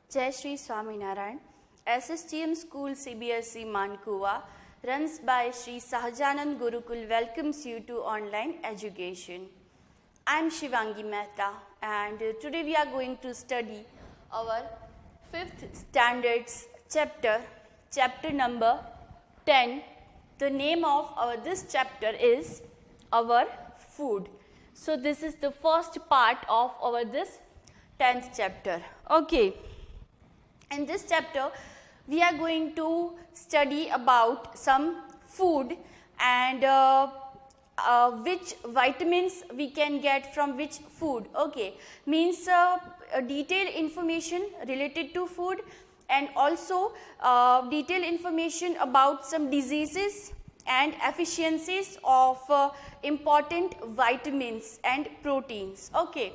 Jai Shri Swaminarayan. SSTM School CBSE Mankuwa, runs by Shri Sahajanand Gurukul, welcomes you to online education. I am Shivangi Mehta, and today we are going to study our 5th standards chapter number 10. The name of this chapter is our food. So this is the first part of our this 10th chapter. Okay. In this chapter, we are going to study about some food and which vitamins we can get from which food. Okay, means detailed information related to food and also detailed information about some diseases and efficiencies of important vitamins and proteins. Okay.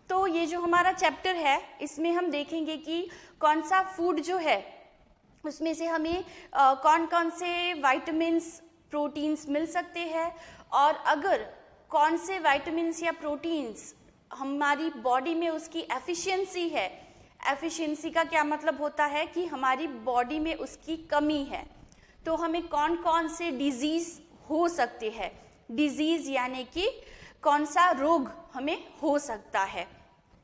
तो ये जो हमारा chapter है इसमें हम देखेंगे कि कौन सा फूड जो है उसमें से हमें कौन कौन से विटामिन्स प्रोटीन्स मिल सकते हैं और अगर कौन से विटामिन्स या प्रोटीन्स हमारी बॉडी में उसकी एफिशिएंसी है। एफिशिएंसी का क्या मतलब होता है कि हमारी बॉडी में उसकी कमी है, तो हमें कौन कौन से डिजीज हो सकते हैं। डिजीज यानी कि कौन सा रोग हमें हो सकता है,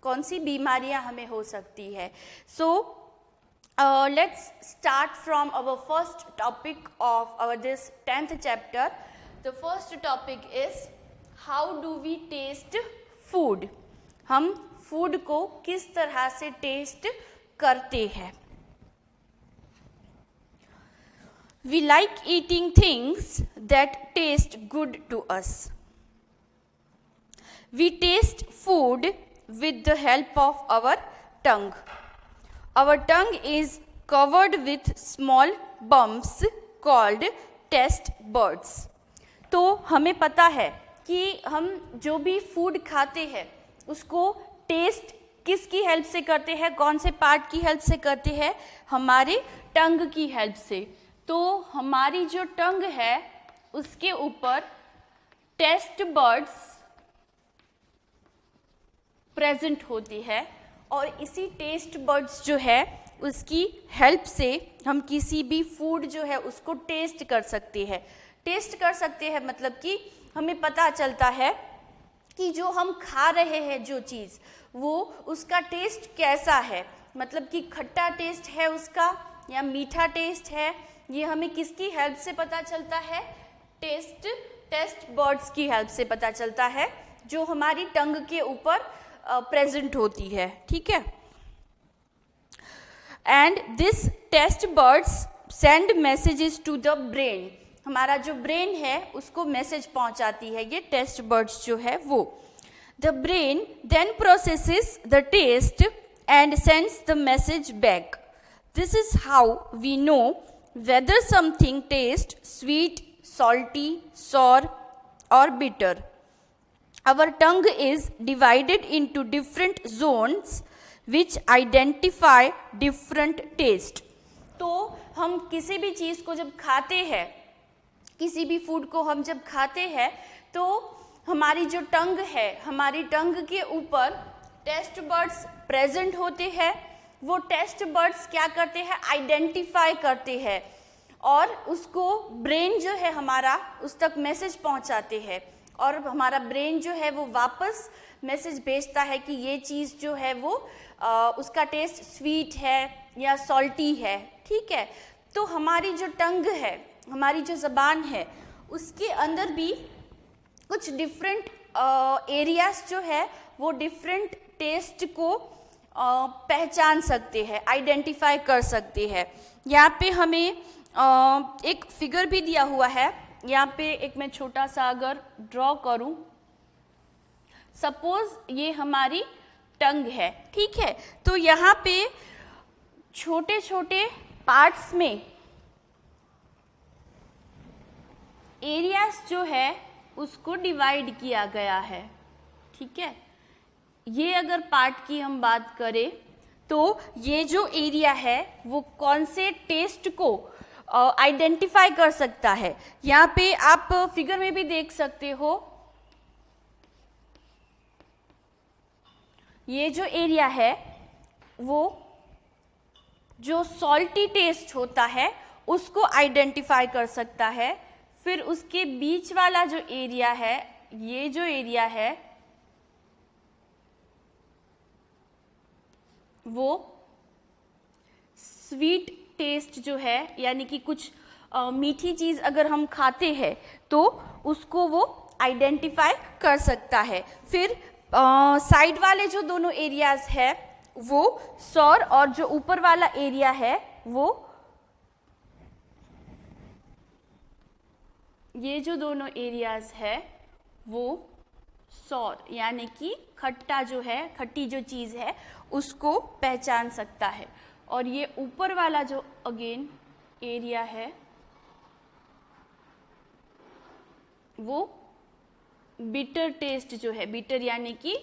कौन सी बीमारियां हमें हो सकती है। So let's start from our first topic of our this 10th chapter. The first topic is how do we taste food. हम फूड को किस तरह से टेस्ट करते हैं। We like eating things that taste good to us. We taste food with the help of our tongue. Our tongue is covered with small bumps called taste buds. तो हमें पता है कि हम जो भी फूड खाते हैं उसको टेस्ट किसकी हेल्प से करते हैं, कौन से पार्ट की हेल्प से करते हैं, हमारे टंग की हेल्प से। तो हमारी जो टंग है उसके ऊपर टेस्ट बर्ड्स प्रेजेंट होती है और इसी टेस्ट बर्ड्स जो है उसकी हेल्प से हम किसी भी फूड जो है उसको टेस्ट कर सकते हैं। टेस्ट कर सकते हैं मतलब कि हमें पता चलता है कि जो हम खा रहे हैं जो चीज़ वो उसका टेस्ट कैसा है, मतलब कि खट्टा टेस्ट है उसका या मीठा टेस्ट है। ये हमें किसकी हेल्प से पता चलता है, टेस्ट बर्ड्स की हेल्प से पता चलता है जो हमारी टंग के ऊपर प्रेजेंट होती है। ठीक है। And this taste buds send messages to the brain. हमारा जो ब्रेन है उसको मैसेज पहुंचाती है ये टेस्ट बर्ड्स जो है वो। The brain then processes the taste and sends the message back. This is how we know whether something taste sweet, salty, sour और bitter. Our tongue is divided into different zones which identify different taste. तो हम किसी भी चीज़ को जब खाते हैं, किसी भी फूड को हम जब खाते हैं तो हमारी जो टंग है, हमारी टंग के ऊपर टेस्ट बर्ड्स प्रेजेंट होते हैं। वो टेस्ट बर्ड्स क्या करते हैं, आइडेंटिफाई करते हैं और उसको ब्रेन जो है हमारा उस तक मैसेज पहुंचाते हैं और हमारा ब्रेन जो है वो वापस मैसेज भेजता है कि ये चीज़ जो है वो उसका टेस्ट स्वीट है या सॉल्टी है। ठीक है। तो हमारी जो टंग है, हमारी जो ज़बान है उसके अंदर भी कुछ डिफरेंट एरियाज जो है वो डिफरेंट टेस्ट को पहचान सकते हैं, आइडेंटिफाई कर सकते हैं। यहाँ पे हमें एक फिगर भी दिया हुआ है। यहाँ पे एक मैं छोटा सा अगर ड्रॉ करूं, सपोज ये हमारी टंग है। ठीक है। तो यहाँ पे छोटे छोटे पार्ट्स में एरियाज जो है उसको डिवाइड किया गया है। ठीक है। ये अगर पार्ट की हम बात करें तो ये जो एरिया है वो कौन से टेस्ट को आइडेंटिफाई कर सकता है। यहाँ पे आप फिगर में भी देख सकते हो ये जो एरिया है वो जो सॉल्टी टेस्ट होता है उसको आइडेंटिफाई कर सकता है। फिर उसके बीच वाला जो एरिया है, ये जो एरिया है वो स्वीट टेस्ट जो है, यानी कि कुछ मीठी चीज अगर हम खाते हैं तो उसको वो आइडेंटिफाई कर सकता है। फिर साइड वाले जो दोनों एरियाज है वो सौर, और जो ऊपर वाला एरिया है वो, ये जो दोनों एरियाज है वो सौर, यानी कि खट्टा जो है, खट्टी जो चीज है उसको पहचान सकता है। और ये ऊपर वाला जो अगेन एरिया है वो बिटर टेस्ट जो है, बिटर यानी कि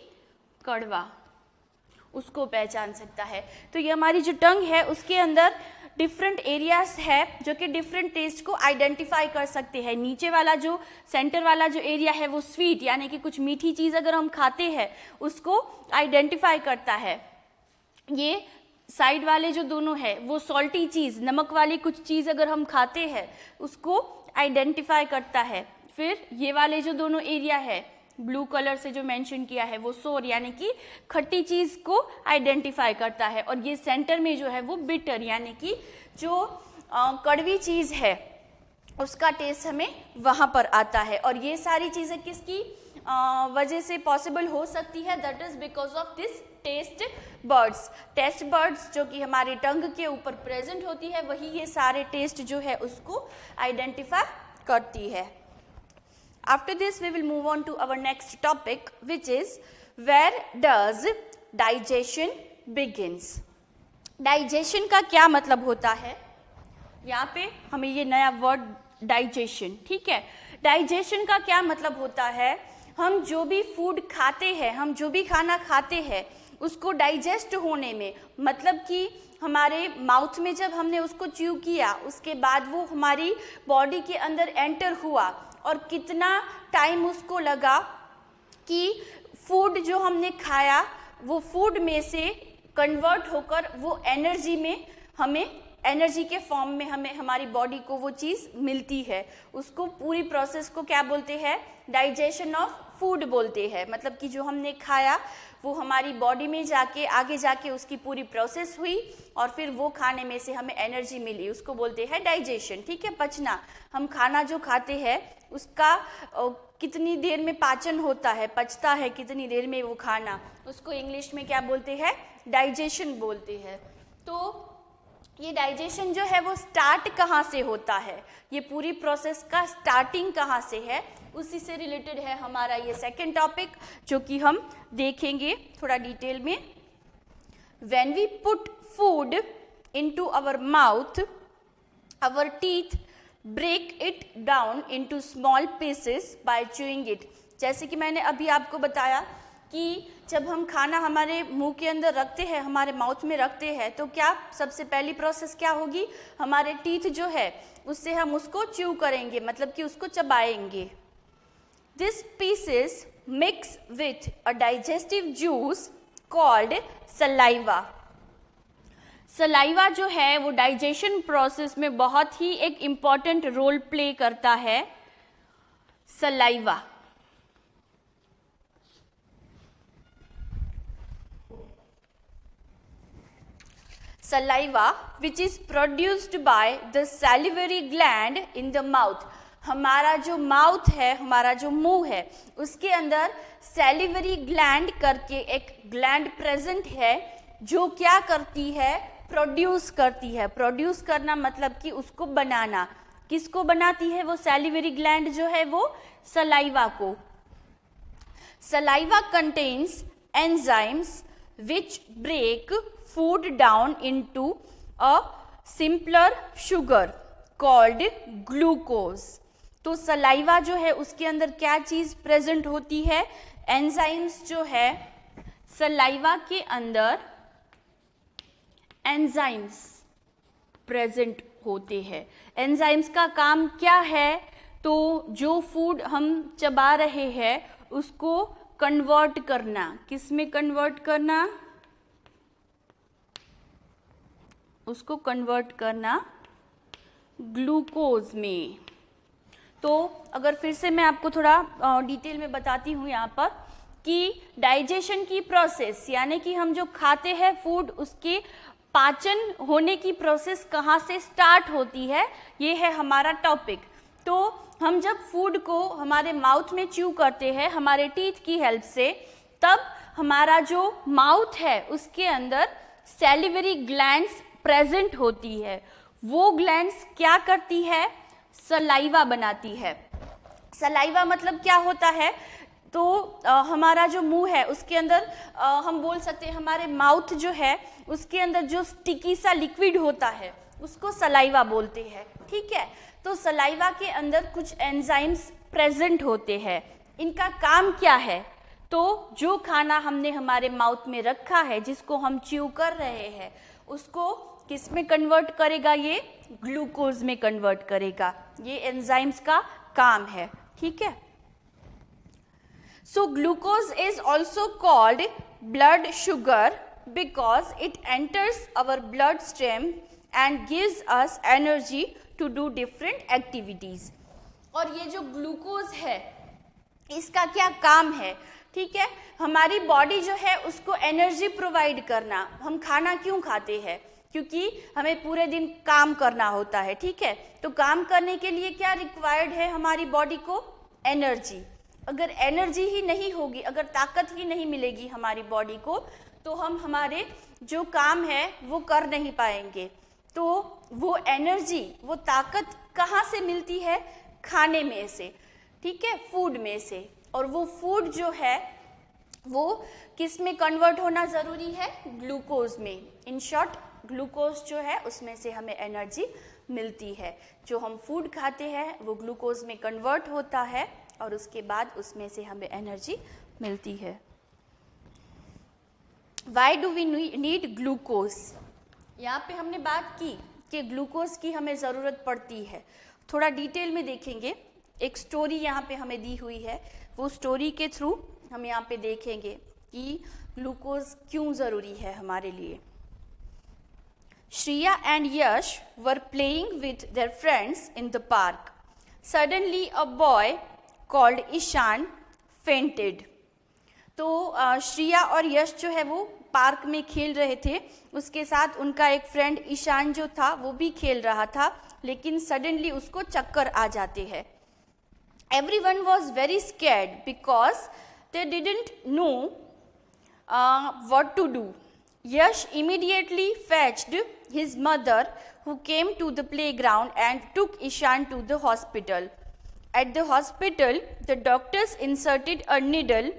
कड़वा, उसको पहचान सकता है। तो ये हमारी जो टंग है उसके अंदर डिफरेंट एरियाज है जो कि डिफरेंट टेस्ट को आइडेंटिफाई कर सकते हैं। नीचे वाला जो सेंटर वाला जो एरिया है वो स्वीट, यानी कि कुछ मीठी चीज अगर हम खाते हैं उसको आइडेंटिफाई करता है। ये साइड वाले जो दोनों है वो सॉल्टी चीज, नमक वाली कुछ चीज अगर हम खाते हैं उसको आइडेंटिफाई करता है। फिर ये वाले जो दोनों एरिया है ब्लू कलर से जो मेंशन किया है वो सोर, यानी कि खट्टी चीज को आइडेंटिफाई करता है। और ये सेंटर में जो है वो बिटर, यानी कि जो कड़वी चीज है उसका टेस्ट हमें वहां पर आता है। और ये सारी चीजें किसकी वजह से पॉसिबल हो सकती है? That is because of this taste birds. Taste buds जो कि हमारे टंग के ऊपर प्रेजेंट होती है, वही ये सारे टेस्ट जो है उसको आइडेंटिफाई करती है। After this we will move on to our next topic, which is where does digestion begins? Digestion का क्या मतलब होता है? यहाँ पे हमें ये नया वर्ड डाइजेशन, ठीक है, डाइजेशन का क्या मतलब होता है? हम जो भी फूड खाते हैं, हम जो भी खाना खाते हैं उसको डाइजेस्ट होने में, मतलब कि हमारे माउथ में जब हमने उसको च्यू किया उसके बाद वो हमारी बॉडी के अंदर एंटर हुआ और कितना टाइम उसको लगा कि फूड जो हमने खाया वो फूड में से कन्वर्ट होकर वो एनर्जी में, हमें एनर्जी के फॉर्म में हमें हमारी बॉडी को वो चीज़ मिलती है। उसको पूरी प्रोसेस को क्या बोलते हैं? डाइजेशन ऑफ फूड बोलते हैं। मतलब कि जो हमने खाया वो हमारी बॉडी में जाके आगे जाके उसकी पूरी प्रोसेस हुई और फिर वो खाने में से हमें एनर्जी मिली, उसको बोलते हैं डाइजेशन। ठीक है, पचना, हम खाना जो खाते हैं उसका कितनी देर में पाचन होता है, पचता है कितनी देर में वो खाना, उसको इंग्लिश में क्या बोलते हैं? डाइजेशन बोलते हैं। तो ये डाइजेशन जो है वो स्टार्ट कहाँ से होता है, ये पूरी प्रोसेस का स्टार्टिंग कहाँ से है, उसी से रिलेटेड है हमारा ये सेकंड टॉपिक जो कि हम देखेंगे थोड़ा डिटेल में। When we put food into our mouth, our teeth break it down into small pieces by chewing it। जैसे कि मैंने अभी आपको बताया कि जब हम खाना हमारे मुंह के अंदर रखते हैं, हमारे माउथ में रखते हैं, तो क्या सबसे पहली प्रोसेस क्या होगी? हमारे टीथ जो है उससे हम उसको च्यू करेंगे, मतलब कि उसको चबाएंगे। This pieces mix with a digestive juice called saliva. Saliva जो है वो डाइजेशन प्रोसेस में बहुत ही एक इम्पॉर्टेंट रोल प्ले करता है। Saliva saliva which is produced by the salivary gland in the mouth। हमारा जो माउथ है, हमारा जो मुंह है, उसके अंदर सैलिवरी ग्लैंड करके एक ग्लैंड प्रेजेंट है जो क्या करती है? प्रोड्यूस करती है। प्रोड्यूस करना मतलब कि उसको बनाना। किसको बनाती है वो सैलिवरी ग्लैंड जो है? वो सलाइवा को। Saliva contains enzymes which break food down into a simpler sugar called glucose। तो सलाइवा जो है उसके अंदर क्या चीज प्रेजेंट होती है? एंजाइम्स जो है सलाइवा के अंदर एंजाइम्स प्रेजेंट होते हैं। एंजाइम्स का काम क्या है? तो जो फूड हम चबा रहे हैं उसको कन्वर्ट करना। किस में कन्वर्ट करना? उसको कन्वर्ट करना ग्लूकोज में। तो अगर फिर से मैं आपको थोड़ा डिटेल में बताती हूँ यहाँ पर कि डाइजेशन की प्रोसेस, यानी कि हम जो खाते हैं फूड, उसके पाचन होने की प्रोसेस कहाँ से स्टार्ट होती है, ये है हमारा टॉपिक। तो हम जब फूड को हमारे माउथ में च्यू करते हैं हमारे टीथ की हेल्प से, तब हमारा जो माउथ है उसके अंदर सैलिवरी ग्लैंड्स प्रेजेंट होती है। वो ग्लैंड्स क्या करती है, सलाइवा बनाती है। सलाइवा मतलब क्या होता है, तो हमारा जो मुंह है उसके अंदर हम बोल सकते हैं हमारे माउथ जो है उसके अंदर जो स्टिकी सा लिक्विड होता है उसको सलाइवा बोलते हैं, ठीक है। तो सलाइवा के अंदर कुछ एंजाइम्स प्रेजेंट होते हैं। इनका काम क्या है, तो जो खाना हमने हमारे माउथ में रखा है, जिसको हम च्यू कर रहे हैं, उसको किस में कन्वर्ट करेगा, ये ग्लूकोज में कन्वर्ट करेगा। ये एंजाइम्स का काम है, ठीक है। So glucose is also called blood sugar because it enters our blood stream and gives us energy to do different activities. और ये जो ग्लूकोज है इसका क्या काम है, ठीक है। हमारी बॉडी जो है उसको एनर्जी प्रोवाइड करना। हम खाना क्यों खाते हैं, क्योंकि हमें पूरे दिन काम करना होता है, ठीक है। तो काम करने के लिए क्या रिक्वायर्ड है हमारी बॉडी को, एनर्जी। अगर एनर्जी ही नहीं होगी, अगर ताकत ही नहीं मिलेगी हमारी बॉडी को, तो हम हमारे जो काम है वो कर नहीं पाएंगे। तो वो एनर्जी, वो ताकत कहाँ से मिलती है, खाने में से, ठीक है, फूड में से। और वो फूड जो है वो किस में कन्वर्ट होना जरूरी है, ग्लूकोज में। इन शॉर्ट ग्लूकोज जो है उसमें से हमें एनर्जी मिलती है। जो हम फूड खाते हैं वो ग्लूकोज में कन्वर्ट होता है और उसके बाद उसमें से हमें एनर्जी मिलती है। Why do we need glucose, यहाँ पे हमने बात की कि ग्लूकोज की हमें ज़रूरत पड़ती है। थोड़ा डिटेल में देखेंगे, एक स्टोरी यहाँ पे हमें दी हुई है, वो स्टोरी के थ्रू हम यहाँ पे देखेंगे कि ग्लूकोज क्यों ज़रूरी है हमारे लिए। Shriya and Yash were playing with their friends in the park. Suddenly a boy called Ishan fainted. तो श्रिया और यश जो है वो पार्क में खेल रहे थे, उसके साथ उनका एक फ्रेंड ईशान जो था वो भी खेल रहा था, लेकिन सडनली उसको चक्कर आ जाते हैं। Everyone was very scared because they didn't know what to do. Yash immediately fetched his mother, who came to the playground and took Ishan to the hospital. At the hospital, the doctors inserted a needle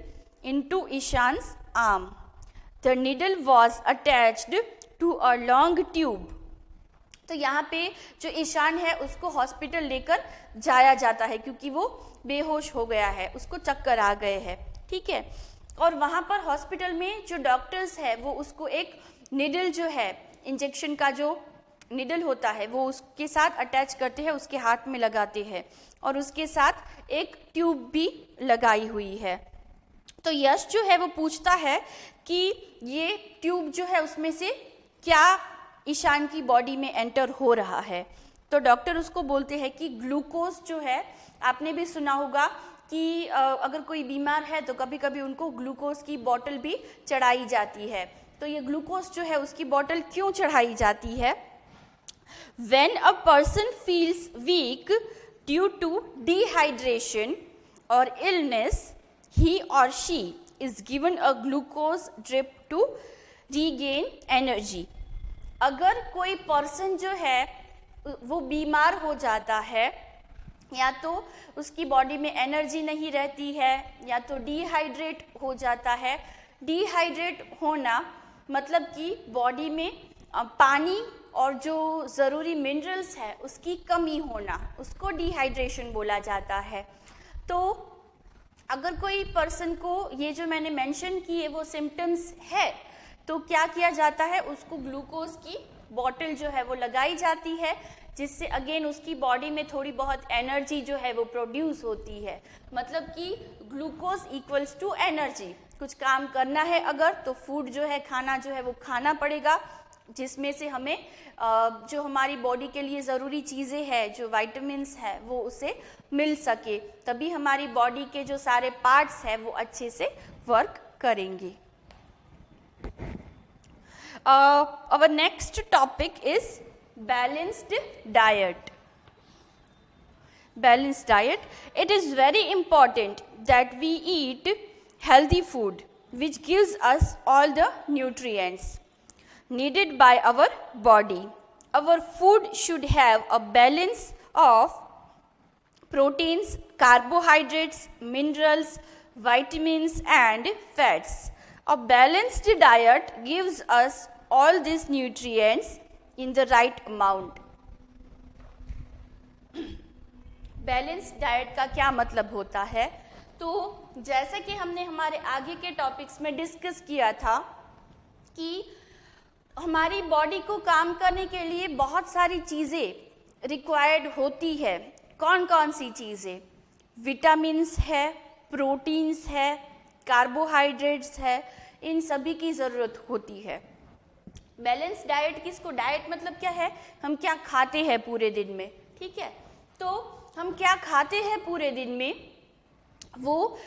into Ishan's arm. The needle was attached to a long tube. तो यहाँ पे जो ईशान है उसको hospital लेकर जाया जाता है क्योंकि वो बेहोश हो गया है, उसको चक्कर आ गए हैं, ठीक है। और वहाँ पर हॉस्पिटल में जो डॉक्टर्स है वो उसको एक निडल जो है, इंजेक्शन का जो निडल होता है वो उसके साथ अटैच करते हैं, उसके हाथ में लगाते हैं और उसके साथ एक ट्यूब भी लगाई हुई है। तो यश जो है वो पूछता है कि ये ट्यूब जो है उसमें से क्या ईशान की बॉडी में एंटर हो रहा है। तो डॉक्टर उसको बोलते हैं कि ग्लूकोज जो है, आपने भी सुना होगा कि अगर कोई बीमार है तो कभी कभी उनको ग्लूकोज की बोतल भी चढ़ाई जाती है। तो ये ग्लूकोज जो है उसकी बोतल क्यों चढ़ाई जाती है? When a person feels weak due to dehydration or illness, he or she is given a glucose drip to regain energy. अगर कोई पर्सन जो है वो बीमार हो जाता है, या तो उसकी बॉडी में एनर्जी नहीं रहती है या तो डिहाइड्रेट हो जाता है। डिहाइड्रेट होना मतलब कि बॉडी में पानी और जो ज़रूरी मिनरल्स है उसकी कमी होना, उसको डिहाइड्रेशन बोला जाता है। तो अगर कोई पर्सन को ये जो मैंने मेंशन किए वो सिम्टम्स है तो क्या किया जाता है, उसको ग्लूकोज की बॉटल जो है वो लगाई जाती है, जिससे अगेन उसकी बॉडी में थोड़ी बहुत एनर्जी जो है वो प्रोड्यूस होती है। मतलब कि ग्लूकोज इक्वल्स टू एनर्जी। कुछ काम करना है अगर तो फूड जो है, खाना जो है वो खाना पड़ेगा, जिसमें से हमें जो हमारी बॉडी के लिए ज़रूरी चीज़ें हैं, जो विटामिन्स है, वो उसे मिल सके, तभी हमारी बॉडी के जो सारे पार्ट्स हैं वो अच्छे से वर्क करेंगे। Our next topic is balanced diet. Balanced diet. It is very important that we eat healthy food which gives us all the nutrients needed by our body. Our food should have a balance of proteins, carbohydrates, minerals, vitamins and fats. A balanced diet gives us all these nutrients in the right amount. Balance diet का क्या मतलब होता है? तो जैसा कि हमने हमारे आगे के टॉपिक्स में डिस्कस किया था कि हमारी बॉडी को काम करने के लिए बहुत सारी चीज़ें रिक्वायर्ड होती है। कौन कौन सी चीज़ें? विटामिन्स है, प्रोटीन्स है, कार्बोहाइड्रेट्स है, इन सभी की ज़रूरत होती है। बैलेंस डाइट किसको? डाइट मतलब क्या है? हम क्या खाते हैं पूरे दिन में, ठीक है? तो हम क्या खाते हैं पूरे दिन में, वो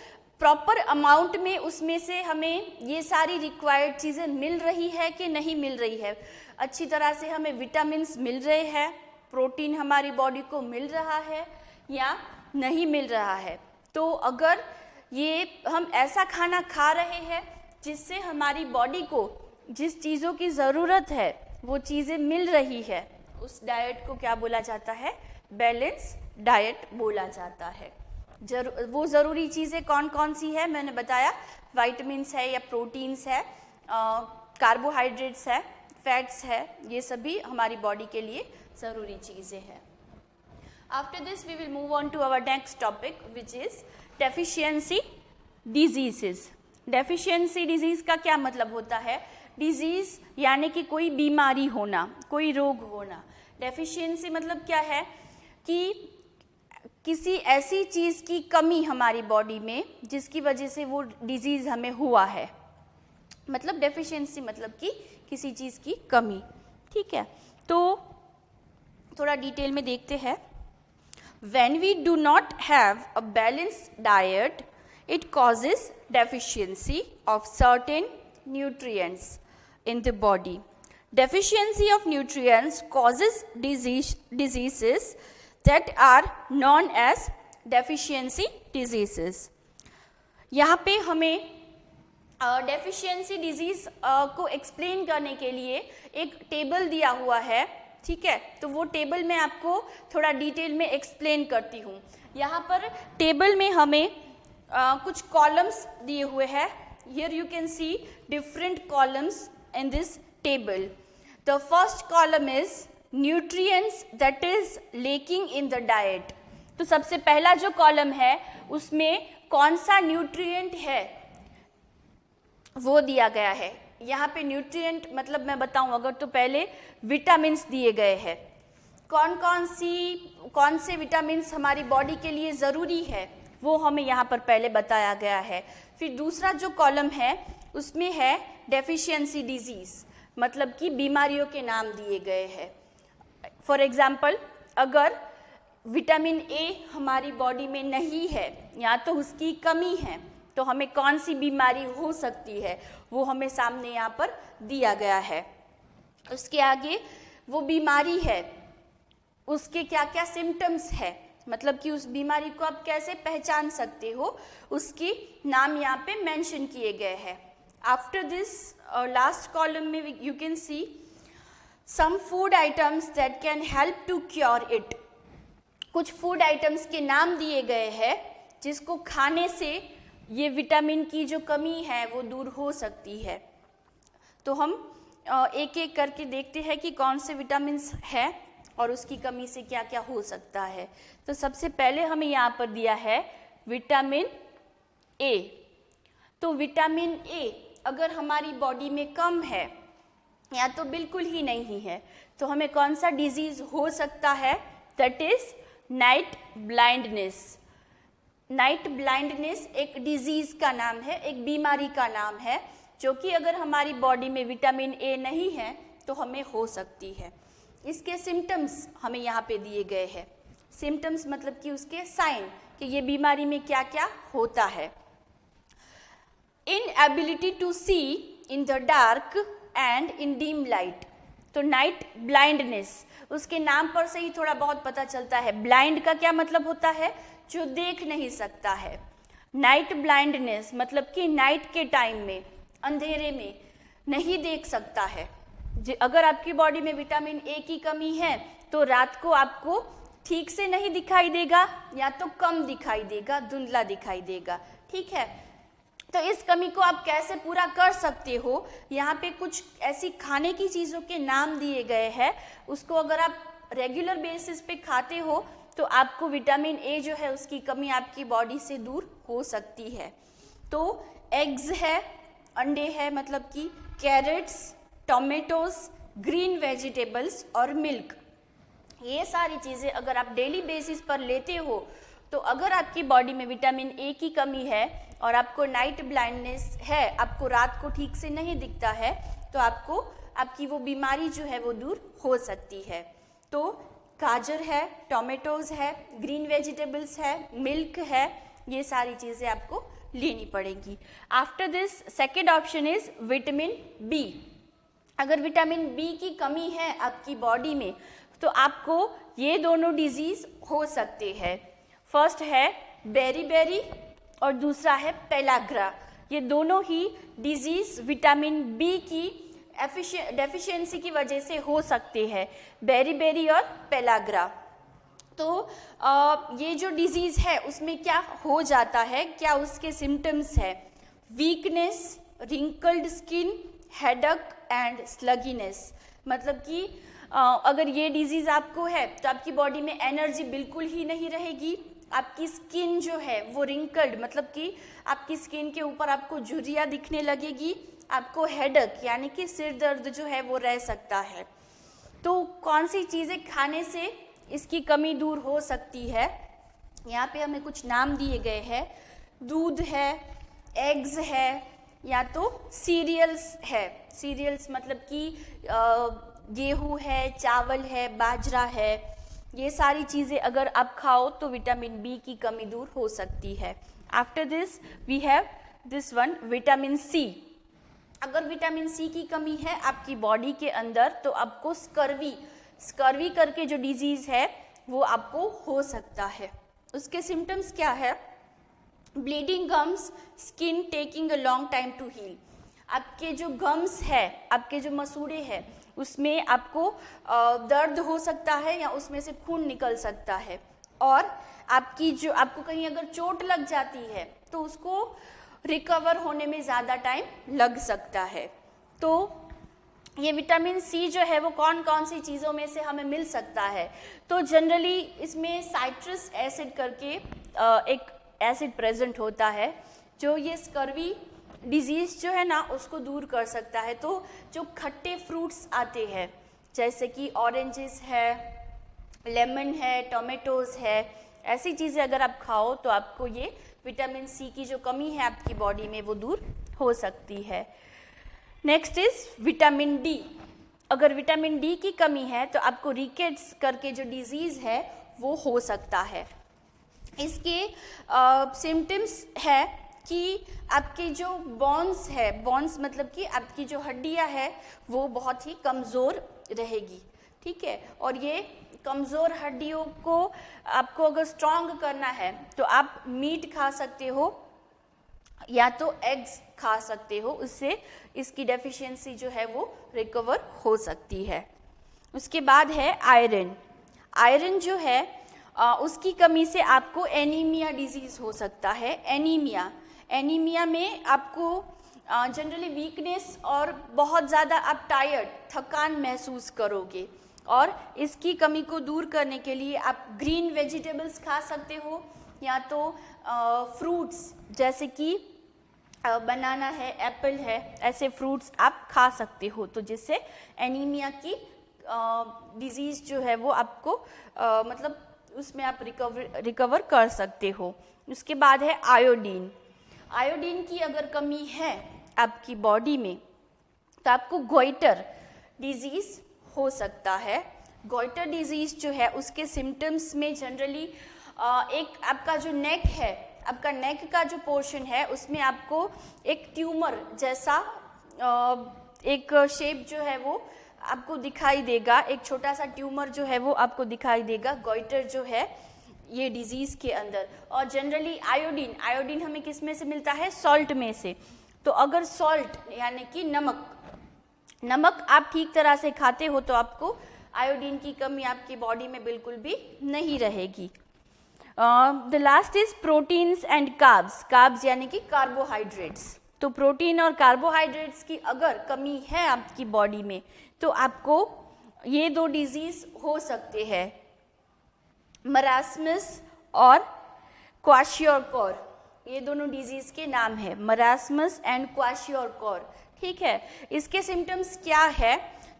प्रॉपर अमाउंट में उसमें से हमें ये सारी रिक्वायर्ड चीज़ें मिल रही है कि नहीं मिल रही है, अच्छी तरह से हमें विटामिन्स मिल रहे हैं, प्रोटीन हमारी बॉडी को मिल रहा है या नहीं मिल रहा है। तो अगर ये हम ऐसा खाना खा रहे हैं जिससे हमारी बॉडी को जिस चीज़ों की ज़रूरत है वो चीज़ें मिल रही है, उस डाइट को क्या बोला जाता है? बैलेंस डाइट बोला जाता है। वो ज़रूरी चीज़ें कौन कौन सी है मैंने बताया, विटामिन्स है या प्रोटीन्स है, कार्बोहाइड्रेट्स है, फैट्स है, ये सभी हमारी बॉडी के लिए ज़रूरी चीज़ें हैं। After this we will move on to our next topic which is deficiency diseases. Deficiency disease का क्या मतलब होता है? डिजीज़ यानी कि कोई बीमारी होना, कोई रोग होना। डेफिशिएंसी मतलब क्या है कि किसी ऐसी चीज़ की कमी हमारी बॉडी में जिसकी वजह से वो डिजीज़ हमें हुआ है, मतलब डेफिशिएंसी मतलब कि किसी चीज़ की कमी, ठीक है? तो थोड़ा डिटेल में देखते हैं। When we do not have a balanced diet, it causes deficiency of certain nutrients in the body. Deficiency of nutrients causes diseases that are known as deficiency diseases. यहाँ पे हमें डेफिशिएंसी डिजीज़ को explain करने के लिए एक table दिया हुआ है, ठीक है? तो वो टेबल मैं आपको थोड़ा डिटेल में एक्सप्लेन करती हूँ। यहाँ पर टेबल में हमें कुछ कॉलम्स दिए हुए हैं। Here you can C different columns in this table. The first column is nutrients that is lacking in the diet. तो सबसे पहला जो कॉलम है उसमें कौन सा न्यूट्रिएंट है वो दिया गया है। यहाँ पे न्यूट्रिएंट मतलब मैं बताऊँ अगर, तो पहले विटामिन्स दिए गए हैं। कौन से विटामिन्स हमारी बॉडी के लिए ज़रूरी है वो हमें यहाँ पर पहले बताया गया है। फिर दूसरा जो कॉलम है उसमें है डेफिशिएंसी डिजीज़, मतलब कि बीमारियों के नाम दिए गए हैं। फॉर एग्जाम्पल, अगर विटामिन ए हमारी बॉडी में नहीं है या तो उसकी कमी है तो हमें कौन सी बीमारी हो सकती है वो हमें सामने यहाँ पर दिया गया है। उसके आगे वो बीमारी है, उसके क्या क्या सिम्टम्स है, मतलब कि उस बीमारी को आप कैसे पहचान सकते हो, उसकी नाम यहाँ पे मेंशन किए गए हैं। आफ्टर दिस लास्ट कॉलम में you can see some food items that can help to cure it. कुछ फूड आइटम्स के नाम दिए गए हैं जिसको खाने से ये विटामिन की जो कमी है वो दूर हो सकती है। तो हम एक एक करके देखते हैं कि कौन से विटामिन्स है और उसकी कमी से क्या क्या हो सकता है। तो सबसे पहले हमें यहाँ पर दिया है विटामिन ए। तो विटामिन ए अगर हमारी बॉडी में कम है या तो बिल्कुल ही नहीं है तो हमें कौन सा डिजीज़ हो सकता है? That is night blindness. Night blindness एक डिजीज़ का नाम है, एक बीमारी का नाम है, जो कि अगर हमारी बॉडी में विटामिन ए नहीं है तो हमें हो सकती है। इसके सिम्टम्स हमें यहाँ पे दिए गए हैं। सिम्टम्स मतलब कि उसके साइन कि ये बीमारी में क्या क्या होता है। Inability to see in the dark and in dim light, तो नाइट ब्लाइंडनेस, उसके नाम पर से ही थोड़ा बहुत पता चलता है। ब्लाइंड का क्या मतलब होता है, जो देख नहीं सकता है। नाइट ब्लाइंडनेस मतलब कि नाइट के टाइम में, अंधेरे में नहीं देख सकता है। अगर आपकी बॉडी में विटामिन ए की कमी है तो रात को आपको ठीक से नहीं दिखाई देगा, या तो कम दिखाई देगा, धुंधला दिखाई देगा। ठीक है, तो इस कमी को आप कैसे पूरा कर सकते हो, यहाँ पे कुछ ऐसी खाने की चीज़ों के नाम दिए गए हैं। उसको अगर आप रेगुलर बेसिस पे खाते हो तो आपको विटामिन ए जो है उसकी कमी आपकी बॉडी से दूर हो सकती है। तो एग्स है, अंडे है, मतलब कि कैरेट्स, टोमेटोज, ग्रीन वेजिटेबल्स और मिल्क, ये सारी चीज़ें अगर आप डेली बेसिस पर लेते हो तो अगर आपकी बॉडी में विटामिन ए की कमी है और आपको नाइट ब्लाइंडनेस है, आपको रात को ठीक से नहीं दिखता है, तो आपको आपकी वो बीमारी जो है वो दूर हो सकती है। तो गाजर है, टोमेटोज है, ग्रीन वेजिटेबल्स है, मिल्क है, ये सारी चीज़ें आपको लेनी पड़ेगी। After this second option is vitamin B. अगर विटामिन बी की कमी है आपकी बॉडी में तो आपको ये दोनों डिजीज हो सकते हैं। फर्स्ट है बेरीबेरी और दूसरा है पेलाग्रा। ये दोनों ही डिजीज विटामिन बी की डेफिशिएंसी की वजह से हो सकते हैं, बेरीबेरी और पेलाग्रा। तो ये जो डिजीज है उसमें क्या हो जाता है, क्या उसके सिम्टम्स है, weakness, wrinkled skin, headache and sluggishness. मतलब कि अगर ये डिजीज आपको है तो आपकी बॉडी में एनर्जी बिल्कुल ही नहीं रहेगी, आपकी स्किन जो है वो रिंकल्ड, मतलब कि आपकी स्किन के ऊपर आपको झुर्रियाँ दिखने लगेगी, आपको हेडेक यानी कि सिर दर्द जो है वो रह सकता है। तो कौन सी चीज़ें खाने से इसकी कमी दूर हो सकती है, यहाँ पे हमें कुछ नाम दिए गए हैं। दूध है, एग्स है, या तो सीरियल्स है। सीरियल्स मतलब कि गेहूँ है, चावल है, बाजरा है, ये सारी चीज़ें अगर आप खाओ तो विटामिन बी की कमी दूर हो सकती है। After this we have this one vitamin C. अगर विटामिन सी की कमी है आपकी बॉडी के अंदर तो आपको स्कर्वी करके जो डिजीज़ है वो आपको हो सकता है। उसके सिम्टम्स क्या है, bleeding gums, skin taking a long time to heal. आपके जो गम्स है, आपके जो मसूड़े हैं, उसमें आपको दर्द हो सकता है या उसमें से खून निकल सकता है। और आपको कहीं अगर चोट लग जाती है तो उसको रिकवर होने में ज़्यादा टाइम लग सकता है। तो ये विटामिन सी जो है वो कौन कौन सी चीज़ों में से हमें मिल सकता है, तो जनरली इसमें साइट्रस एसिड करके एक एसिड प्रेजेंट होता है जो ये स्कर्वी डिजीज़ जो है ना उसको दूर कर सकता है। तो जो खट्टे फ्रूट्स आते हैं जैसे कि ऑरेंजेस है, लेमन है, टोमेटोज़ है, ऐसी चीज़ें अगर आप खाओ तो आपको ये विटामिन सी की जो कमी है आपकी बॉडी में वो दूर हो सकती है। Next is vitamin D. अगर विटामिन डी की कमी है तो आपको रिकेट्स करके जो डिजीज़ है वो हो सकता है। इसके सिम्टम्स है कि आपके जो बोन्स है, बोन्स मतलब कि आपकी जो हड्डियां है वो बहुत ही कमज़ोर रहेगी। ठीक है, और ये कमज़ोर हड्डियों को आपको अगर स्ट्रॉन्ग करना है तो आप मीट खा सकते हो या तो एग्स खा सकते हो, उससे इसकी डेफिशिएंसी जो है वो रिकवर हो सकती है। उसके बाद है आयरन। आयरन जो है उसकी कमी से आपको एनीमिया डिजीज़ हो सकता है। एनीमिया में आपको जनरली वीकनेस और बहुत ज़्यादा आप टायर्ड, थकान महसूस करोगे, और इसकी कमी को दूर करने के लिए आप ग्रीन वेजिटेबल्स खा सकते हो या तो फ्रूट्स जैसे कि बनाना है, एप्पल है, ऐसे फ्रूट्स आप खा सकते हो, तो जिससे एनीमिया की डिजीज़ जो है वो आपको मतलब उसमें आप रिकवर कर सकते हो। उसके बाद है आयोडीन। आयोडीन की अगर कमी है आपकी बॉडी में तो आपको गोइटर डिजीज हो सकता है। गॉइटर डिजीज जो है उसके सिम्टम्स में जनरली एक आपका जो नेक है, आपका नेक का जो पोर्शन है उसमें आपको एक ट्यूमर जैसा एक शेप जो है वो आपको दिखाई देगा, एक छोटा सा ट्यूमर जो है वो आपको दिखाई देगा गॉइटर जो है ये डिजीज के अंदर। और जनरली आयोडीन हमें किस में से मिलता है? सॉल्ट में से। तो अगर सॉल्ट यानी कि नमक आप ठीक तरह से खाते हो तो आपको आयोडीन की कमी आपकी बॉडी में बिल्कुल भी नहीं रहेगी। The last is proteins and carbs यानी कि कार्बोहाइड्रेट्स। तो प्रोटीन और कार्बोहाइड्रेट्स की अगर कमी है आपकी बॉडी में तो आपको ये दो डिजीज हो सकते हैं, मरास्मस और क्वाशियोरकोर। ये दोनों डिजीज के नाम है, मरास्मस एंड क्वाशियोरकोर। ठीक है, इसके सिम्टम्स क्या है?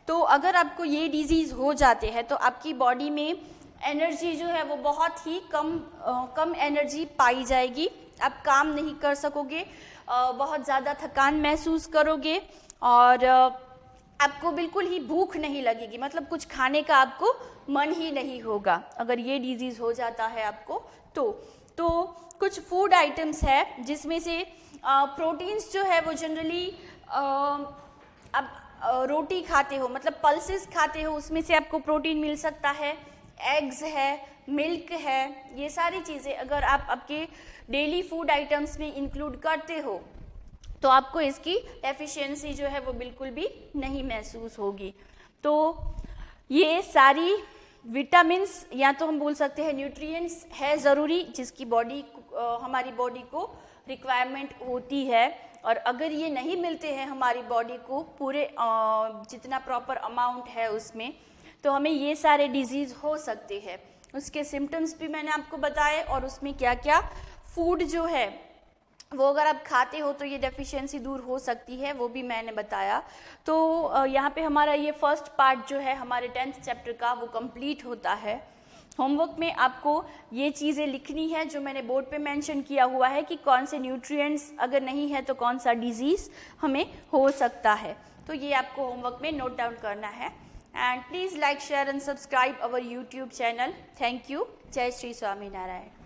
तो अगर आपको ये डिजीज हो जाते हैं तो आपकी बॉडी में एनर्जी जो है वो बहुत ही कम एनर्जी पाई जाएगी, आप काम नहीं कर सकोगे, बहुत ज़्यादा थकान महसूस करोगे और आपको बिल्कुल ही भूख नहीं लगेगी, मतलब कुछ खाने का आपको मन ही नहीं होगा अगर ये डिजीज़ हो जाता है आपको। तो कुछ फूड आइटम्स है जिसमें से प्रोटीन्स जो है वो जनरली आप रोटी खाते हो, मतलब पल्सेस खाते हो, उसमें से आपको प्रोटीन मिल सकता है। एग्स है, मिल्क है, ये सारी चीज़ें अगर आप आपके डेली फूड आइटम्स में इंक्लूड करते हो तो आपको इसकी डेफिशिएंसी जो है वो बिल्कुल भी नहीं महसूस होगी। तो ये सारी विटामिन्स या तो हम बोल सकते हैं न्यूट्रिएंट्स है ज़रूरी, जिसकी हमारी बॉडी को रिक्वायरमेंट होती है, और अगर ये नहीं मिलते हैं हमारी बॉडी को पूरे जितना प्रॉपर अमाउंट है उसमें, तो हमें ये सारे डिजीज़ हो सकते हैं। उसके सिम्टम्स भी मैंने आपको बताए और उसमें क्या क्या फूड जो है वो अगर आप खाते हो तो ये डेफिशिएंसी दूर हो सकती है, वो भी मैंने बताया। तो यहाँ पे हमारा ये फर्स्ट पार्ट जो है हमारे 10th चैप्टर का वो कंप्लीट होता है। होमवर्क में आपको ये चीज़ें लिखनी है जो मैंने बोर्ड पे मेंशन किया हुआ है कि कौन से न्यूट्रिएंट्स अगर नहीं है तो कौन सा डिजीज़ हमें हो सकता है। तो ये आपको होमवर्क में नोट डाउन करना है। And please like, share and subscribe our YouTube channel. Thank you. जय श्री स्वामी नारायण।